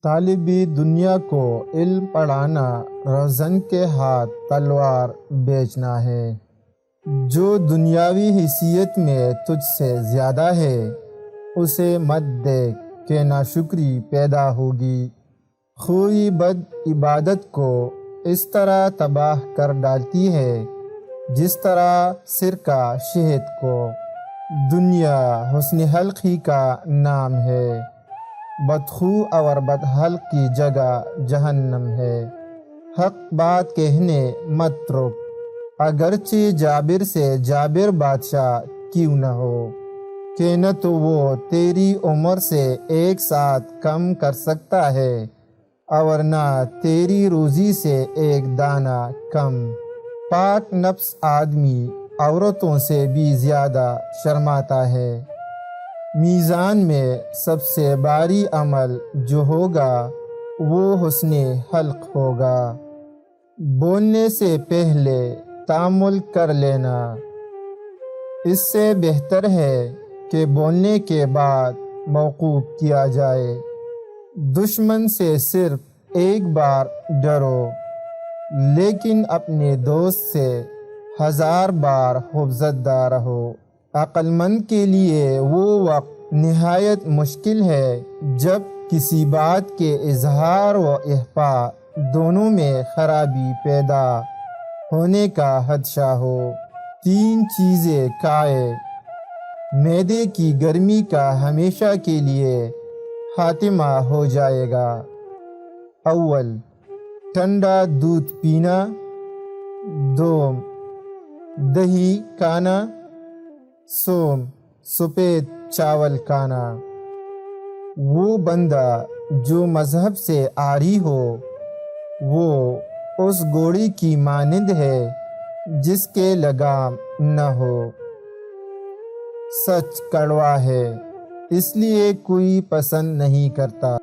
طالبی دنیا کو علم پڑھانا رہزن کے ہاتھ تلوار بیچنا ہے۔ جو دنیاوی حیثیت میں تجھ سے زیادہ ہے اسے مت دیکھ کہ ناشکری پیدا ہوگی۔ خوئی بد عبادت کو اس طرح تباہ کر ڈالتی ہے جس طرح سرکہ شہد کو۔ دنیا حسن حلق ہی کا نام ہے، بدخو اور بدحلق کی جگہ جہنم ہے۔ حق بات کہنے مت رک، اگرچہ جابر سے جابر بادشاہ کیوں نہ ہو، کہ نہ تو وہ تیری عمر سے ایک ساتھ کم کر سکتا ہے اور نہ تیری روزی سے ایک دانہ کم۔ پاک نفس آدمی عورتوں سے بھی زیادہ شرماتا ہے۔ میزان میں سب سے بھاری عمل جو ہوگا وہ حسن حلق ہوگا۔ بولنے سے پہلے تأمل کر لینا، اس سے بہتر ہے کہ بولنے کے بعد موقوف کیا جائے۔ دشمن سے صرف ایک بار ڈرو لیکن اپنے دوست سے 1000 بار خوفزدہ رہو۔ عقل مند کے لیے وہ وقت نہایت مشکل ہے جب کسی بات کے اظہار و اخفاء دونوں میں خرابی پیدا ہونے کا خدشہ ہو۔ 3 چیزیں کھائے، معدے کی گرمی کا ہمیشہ کے لیے خاتمہ ہو جائے گا۔ اول، ٹھنڈا دودھ پینا۔ 2، دہی کھانا۔ سوم، سفید چاول کھانا۔ وہ بندہ جو مذہب سے عاری ہو وہ اس گھوڑی کی مانند ہے جس کے لگام نہ ہو۔ سچ کڑوا ہے اس لیے کوئی پسند نہیں کرتا۔